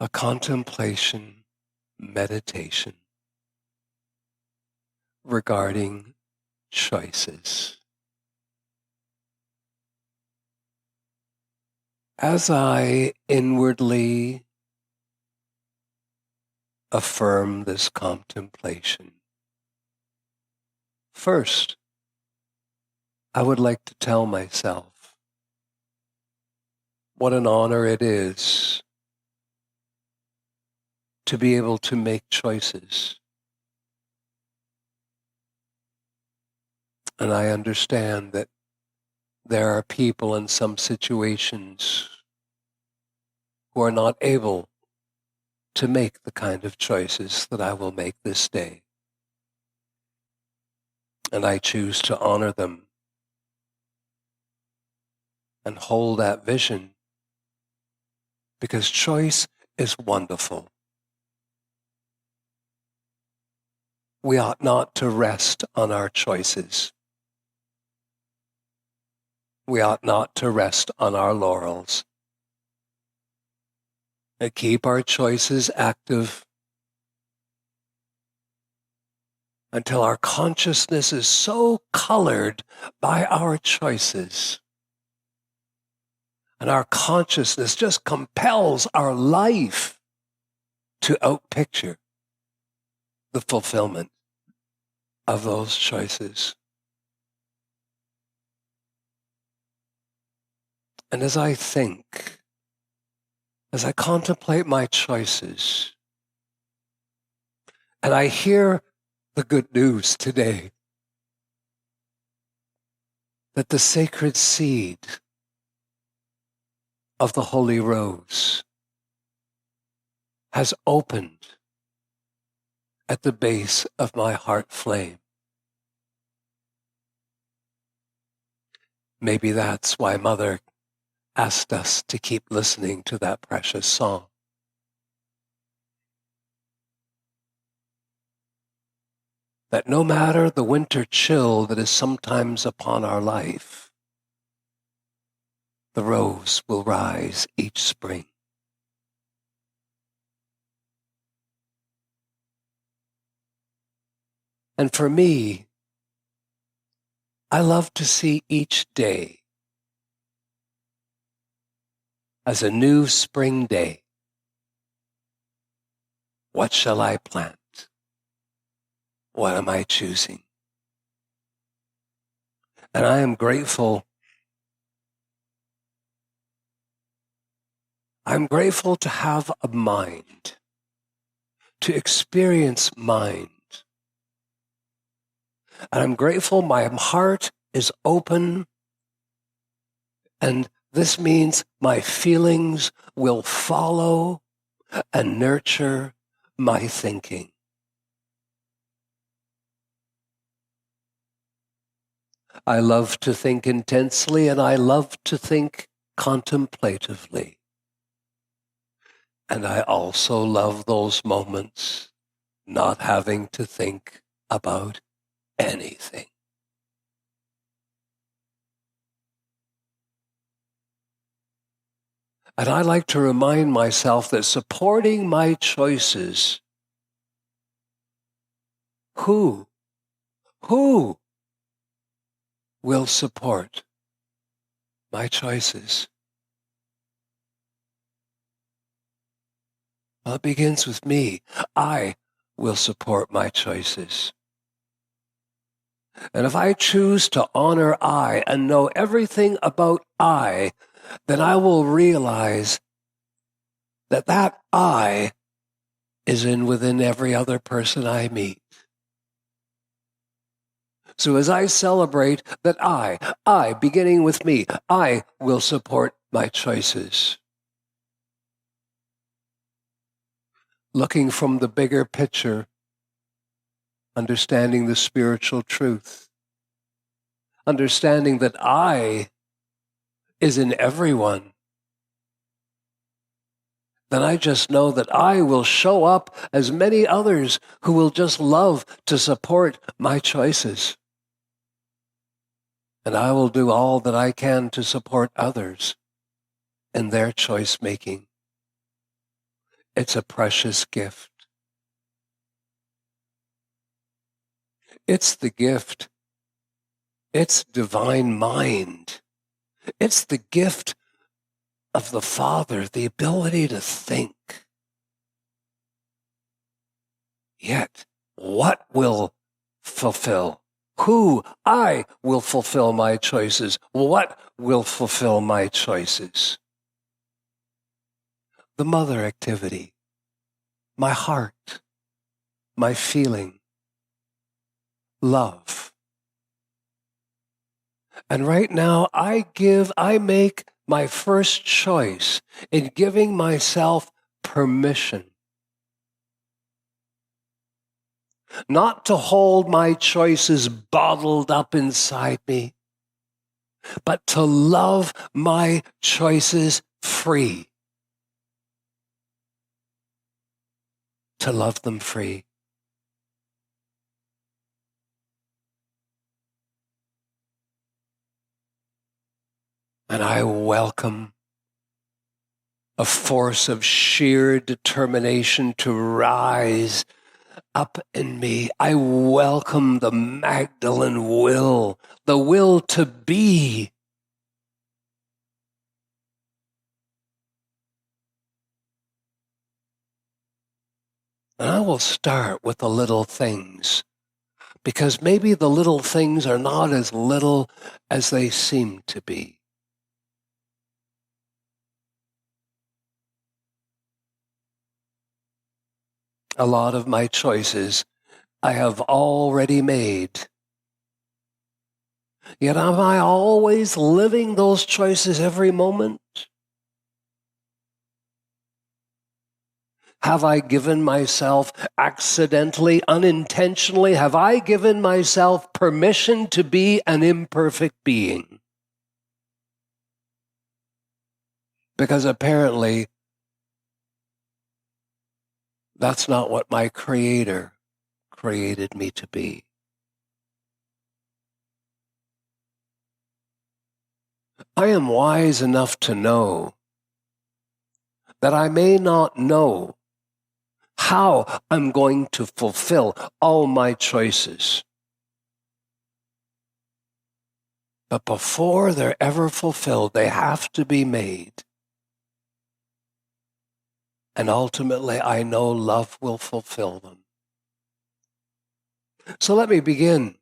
a contemplation meditation regarding choices. As I inwardly affirm this contemplation, first, I would like to tell myself what an honor it is to be able to make choices. And I understand that there are people in some situations who are not able to make the kind of choices that I will make this day. And I choose to honor them and hold that vision, because choice is wonderful. We ought not to rest on our choices. We ought not to rest on our laurels. And keep our choices active until our consciousness is so colored by our choices, and our consciousness just compels our life to outpicture the fulfillment of those choices. And as I think, as I contemplate my choices, and I hear the good news today that the sacred seed of the Holy Rose has opened at the base of my heart flame. Maybe that's why Mother asked us to keep listening to that precious song. That no matter the winter chill that is sometimes upon our life, the rose will rise each spring. And for me, I love to see each day as a new spring day. What shall I plant? What am I choosing? And I am grateful. I'm grateful to have a mind, to experience mind. And I'm grateful my heart is open, and this means my feelings will follow and nurture my thinking. I love to think intensely, and I love to think contemplatively. And I also love those moments not having to think about anything. And I like to remind myself that supporting my choices, who will support my choices? Well, it begins with me. I will support my choices. And if I choose to honor I and know everything about I, then I will realize that that I is within every other person I meet. So as I celebrate that I, beginning with me, I will support my choices. Looking from the bigger picture, understanding the spiritual truth, understanding that I is in everyone, then I just know that I will show up as many others who will just love to support my choices. And I will do all that I can to support others in their choice making. It's a precious gift. It's the gift. It's divine mind. It's the gift of the Father, the ability to think. Yet, what will fulfill? Who? I will fulfill my choices. What will fulfill my choices? The mother activity, my heart, my feeling, love. And right now, I make my first choice in giving myself permission. Not to hold my choices bottled up inside me, but to love my choices free. To love them free. And I welcome a force of sheer determination to rise up in me. I welcome the Magdalene will, the will to be. And I will start with the little things, because maybe the little things are not as little as they seem to be. A lot of my choices I have already made. Yet am I always living those choices every moment? Have I given myself accidentally, unintentionally, have I given myself permission to be an imperfect being? Because apparently, that's not what my Creator created me to be. I am wise enough to know that I may not know how I'm going to fulfill all my choices. But before they're ever fulfilled, they have to be made. And ultimately, I know love will fulfill them. So let me begin.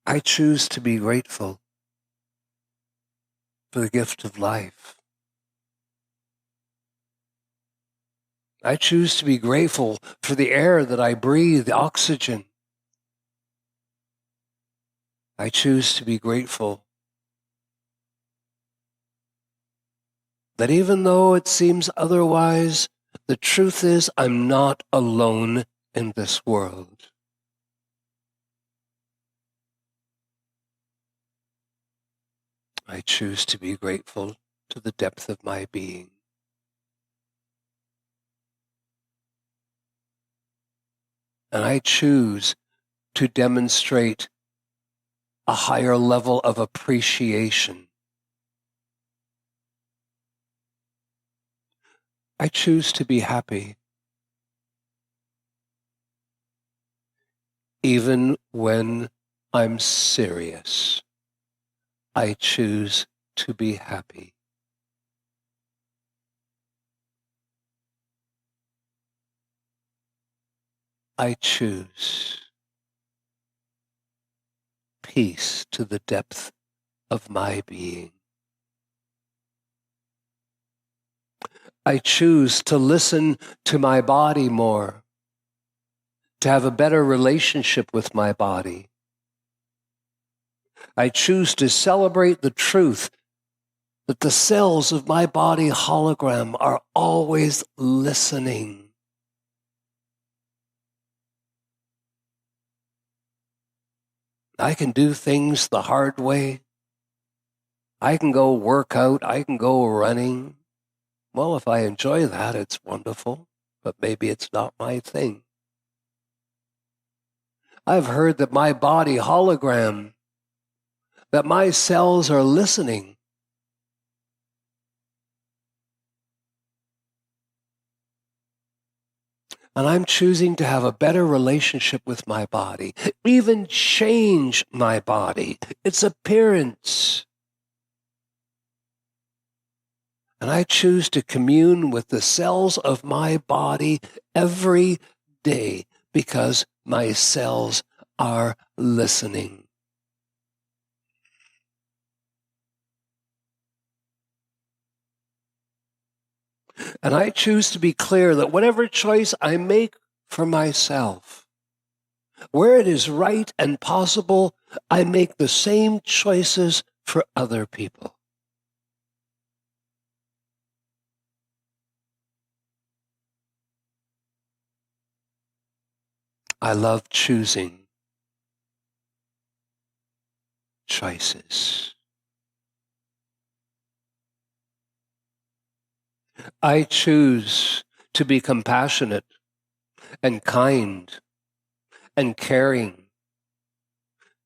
I choose to be grateful for the gift of life. I choose to be grateful for the air that I breathe, the oxygen. I choose to be grateful that even though it seems otherwise, the truth is I'm not alone in this world. I choose to be grateful to the depth of my being. And I choose to demonstrate a higher level of appreciation. I choose to be happy, even when I'm serious. I choose to be happy. I choose peace to the depth of my being. I choose to listen to my body more, to have a better relationship with my body. I choose to celebrate the truth that the cells of my body hologram are always listening. I can do things the hard way. I can go work out. I can go running. Well, if I enjoy that, it's wonderful, but maybe it's not my thing. I've heard that my body hologram, that my cells are listening. And I'm choosing to have a better relationship with my body, even change my body, its appearance. And I choose to commune with the cells of my body every day because my cells are listening. And I choose to be clear that whatever choice I make for myself, where it is right and possible, I make the same choices for other people. I love choosing choices. I choose to be compassionate and kind and caring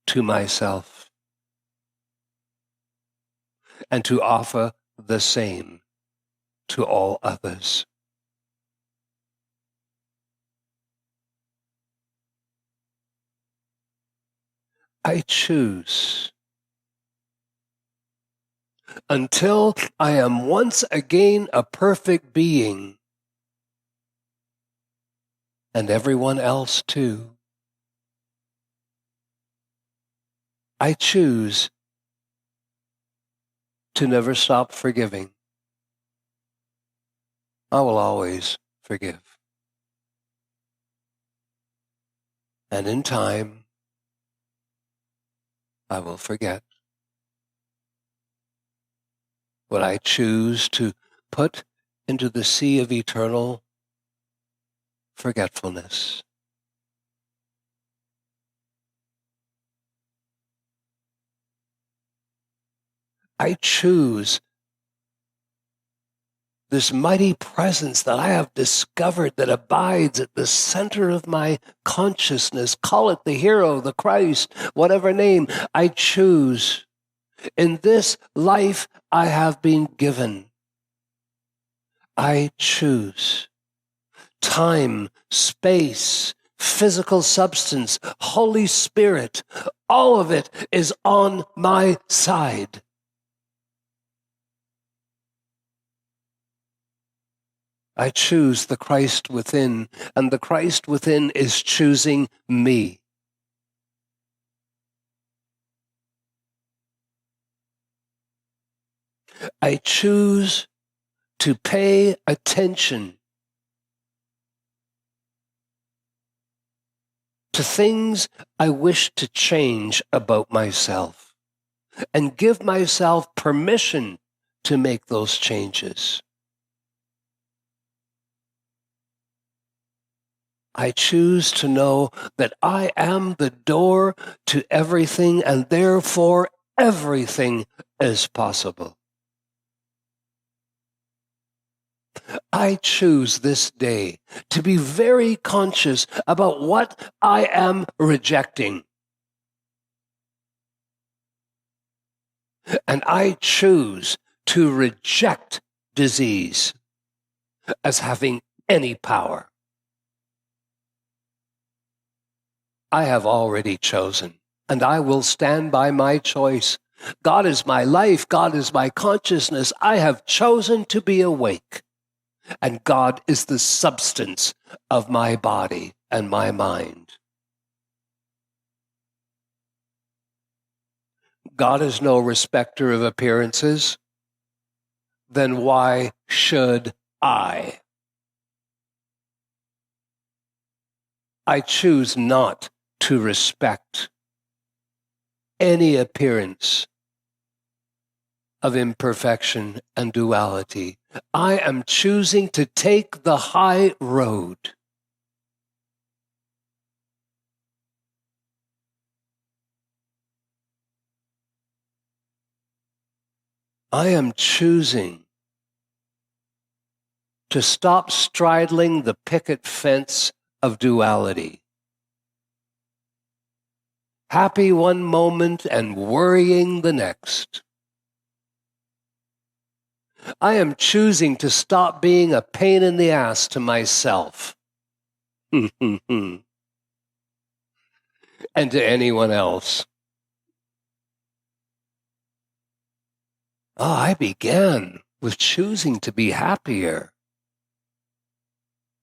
to myself and to offer the same to all others. I choose until I am once again a perfect being, and everyone else too. I choose to never stop forgiving. I will always forgive. And in time, I will forget. What I choose to put into the sea of eternal forgetfulness. I choose this mighty presence that I have discovered that abides at the center of my consciousness. Call it the hero, the Christ, whatever name. I choose. In this life I have been given, I choose. Time, space, physical substance, Holy Spirit, all of it is on my side. I choose the Christ within, and the Christ within is choosing me. I choose to pay attention to things I wish to change about myself and give myself permission to make those changes. I choose to know that I am the door to everything, and therefore everything is possible. I choose this day to be very conscious about what I am rejecting. And I choose to reject disease as having any power. I have already chosen, and I will stand by my choice. God is my life. God is my consciousness. I have chosen to be awake, and God is the substance of my body and my mind. God is no respecter of appearances. Then why should I? I choose not to respect any appearance of imperfection and duality. I am choosing to take the high road. I am choosing to stop straddling the picket fence of duality. Happy one moment and worrying the next. I am choosing to stop being a pain in the ass to myself And to anyone else. I began with choosing to be happier.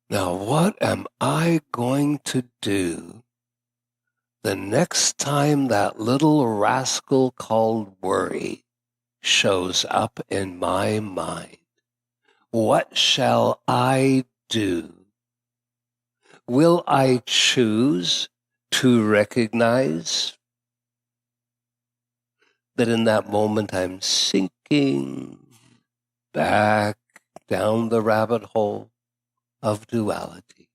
Now, what am I going to do the next time that little rascal called worry shows up in my mind? What shall I do? Will I choose to recognize that in that moment I'm sinking back down the rabbit hole of duality?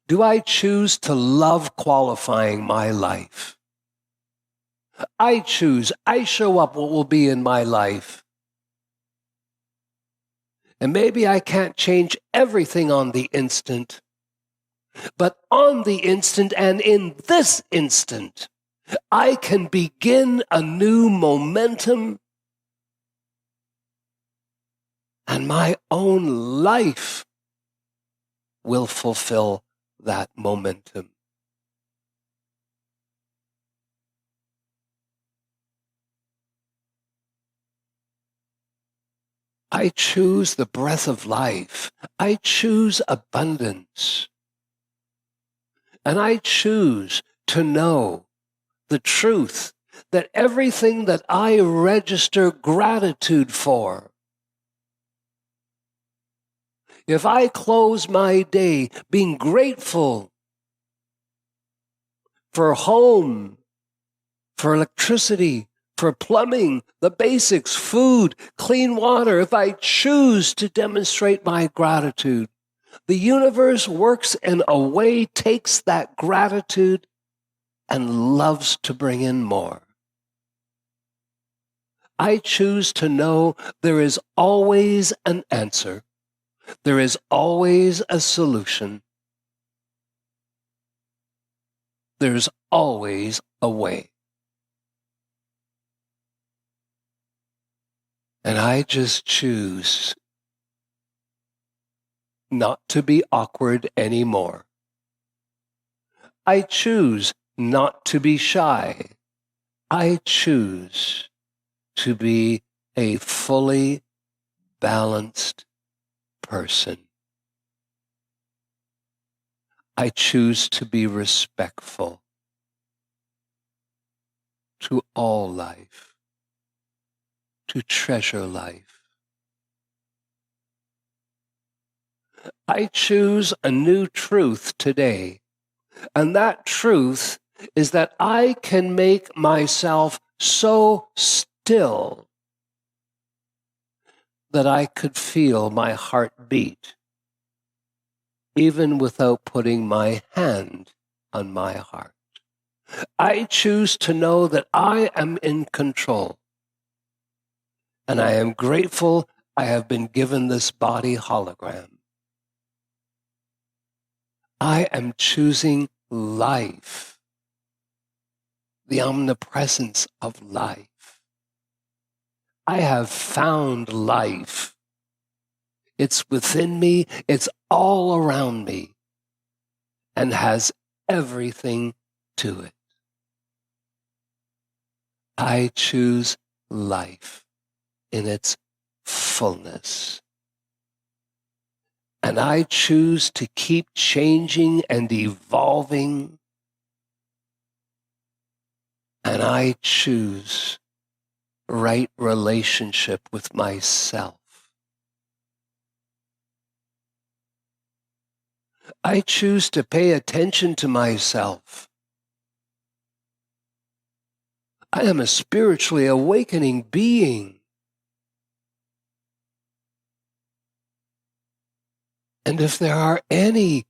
Do I choose to love qualifying my life? I choose, I show up what will be in my life. And maybe I can't change everything on the instant, but on the instant and in this instant, I can begin a new momentum, and my own life will fulfill that momentum. I choose the breath of life. I choose abundance. And I choose to know the truth that everything that I register gratitude for, if I close my day being grateful for home, for electricity, for plumbing, the basics, food, clean water, if I choose to demonstrate my gratitude, the universe works in a way, takes that gratitude, and loves to bring in more. I choose to know there is always an answer. There is always a solution. There's always a way. And I just choose not to be awkward anymore. I choose not to be shy. I choose to be a fully balanced person. I choose to be respectful to all life, to treasure life. I choose a new truth today, and that truth is that I can make myself so still that I could feel my heart beat, even without putting my hand on my heart. I choose to know that I am in control, and I am grateful I have been given this body hologram. I am choosing life, the omnipresence of life. I have found life. It's within me, it's all around me, and has everything to it. I choose life in its fullness. And I choose to keep changing and evolving. And I choose right relationship with myself. I choose to pay attention to myself. I am a spiritually awakening being. And if there are any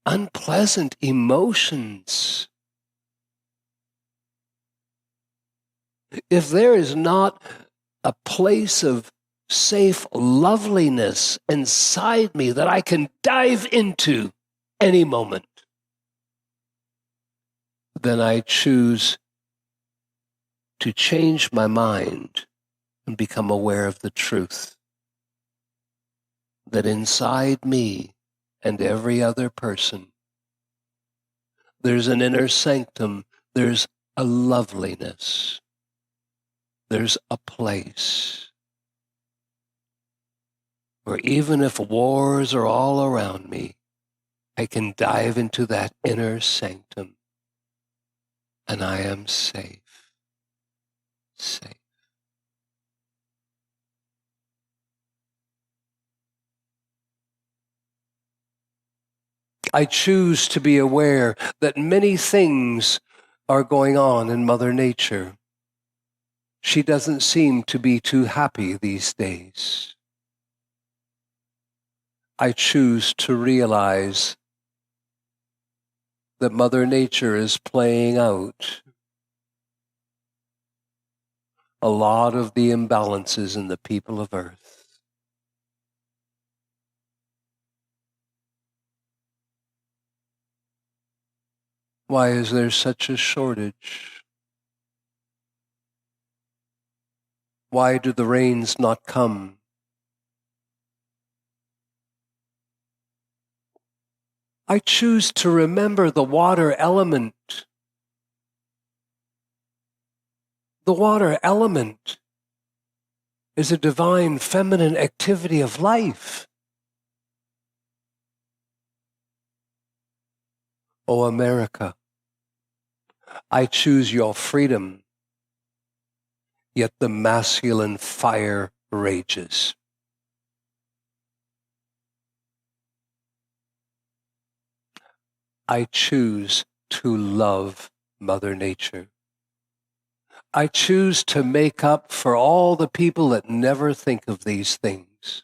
unpleasant emotions, if there is not a place of safe loveliness inside me that I can dive into any moment, then I choose to change my mind and become aware of the truth. that inside me and every other person, there's an inner sanctum, there's a loveliness, there's a place where even if wars are all around me, I can dive into that inner sanctum and I am safe, safe. I choose to be aware that many things are going on in Mother Nature. She doesn't seem to be too happy these days. I choose to realize that Mother Nature is playing out a lot of the imbalances in the people of Earth. Why is there such a shortage? Why do the rains not come? I choose to remember the water element. The water element is a divine feminine activity of life. Oh, America, I choose your freedom, yet the masculine fire rages. I choose to love Mother Nature. I choose to make up for all the people that never think of these things.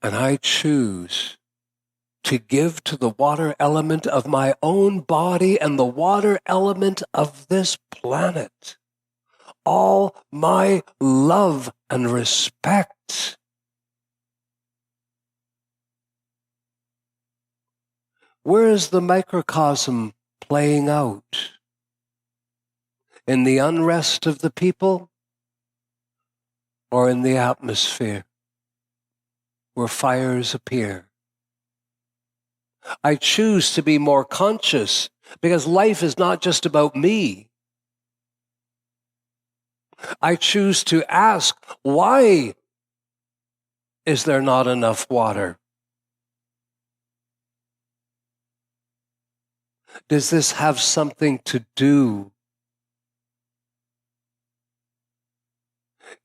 And I choose to give to the water element of my own body and the water element of this planet all my love and respect. Where is the microcosm playing out? In the unrest of the people or in the atmosphere where fires appear? I choose to be more conscious because life is not just about me. I choose to ask, why is there not enough water? Does this have something to do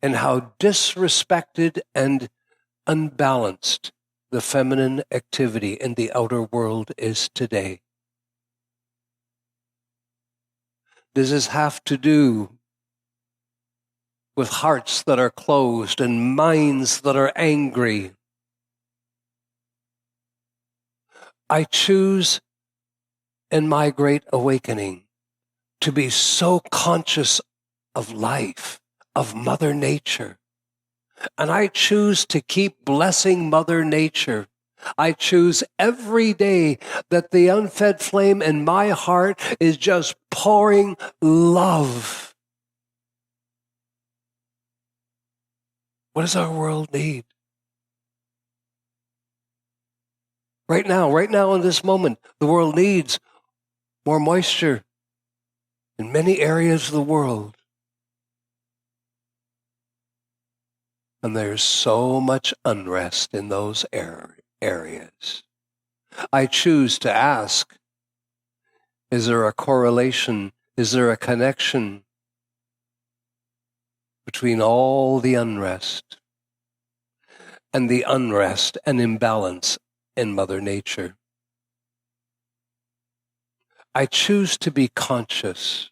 in how disrespected and unbalanced the feminine activity in the outer world is today? Does this have to do with hearts that are closed and minds that are angry? I choose in my great awakening to be so conscious of life, of Mother Nature. And I choose to keep blessing Mother Nature. I choose every day that the unfed flame in my heart is just pouring love. What does our world need? Right now in this moment, the world needs more moisture in many areas of the world. And there's so much unrest in those areas. I choose to ask, is there a correlation? Is there a connection between all the unrest and imbalance in Mother Nature? I choose to be conscious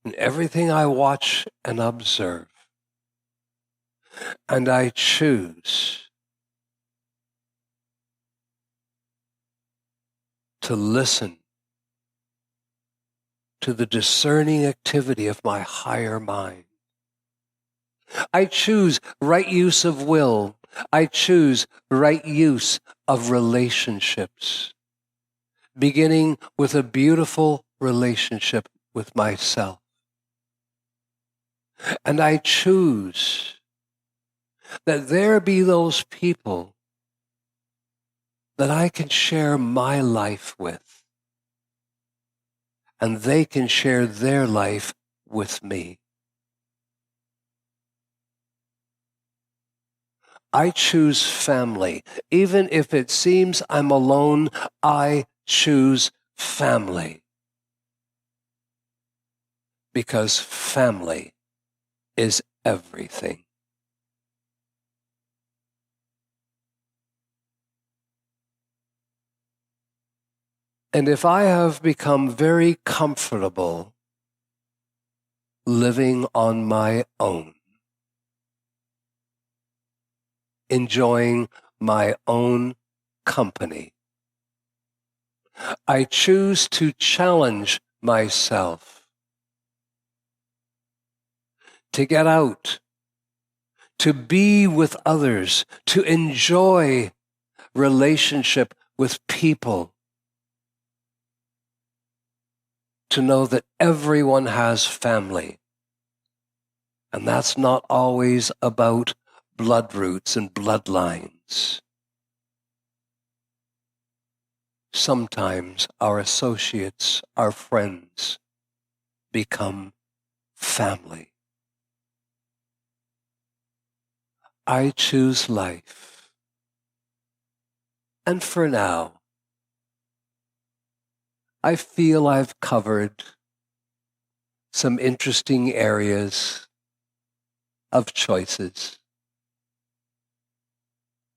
in everything I watch and observe. And I choose to listen to the discerning activity of my higher mind. I choose right use of will. I choose right use of relationships, beginning with a beautiful relationship with myself. And I choose that there be those people that I can share my life with, and they can share their life with me. I choose family. Even if it seems I'm alone, I choose family. Because family is everything. And if I have become very comfortable living on my own, enjoying my own company, I choose to challenge myself to get out, to be with others, to enjoy relationship with people, to know that everyone has family. And that's not always about blood roots and bloodlines. Sometimes our associates, our friends, become family. I choose life. And for now, I feel I've covered some interesting areas of choices.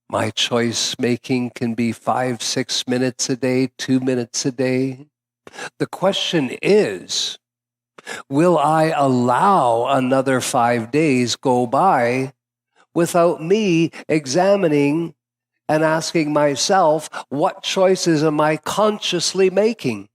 My choice making can be 5-6 minutes a day, 2 minutes a day. The question is, will I allow another 5 days go by without me examining and asking myself, what choices am I consciously making?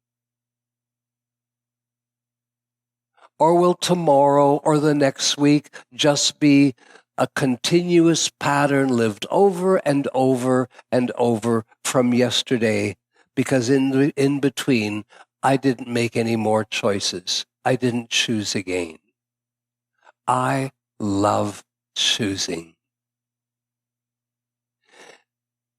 Or will tomorrow or the next week just be a continuous pattern lived over and over and over from yesterday? Because in between, I didn't make any more choices. I didn't choose again. I love choosing.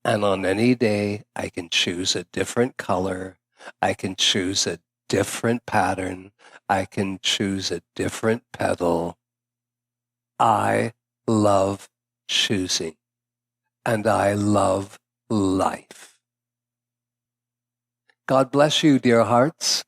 And on any day, I can choose a different color. I can choose a different pattern. I can choose a different petal. I love choosing. And I love life. God bless you, dear hearts.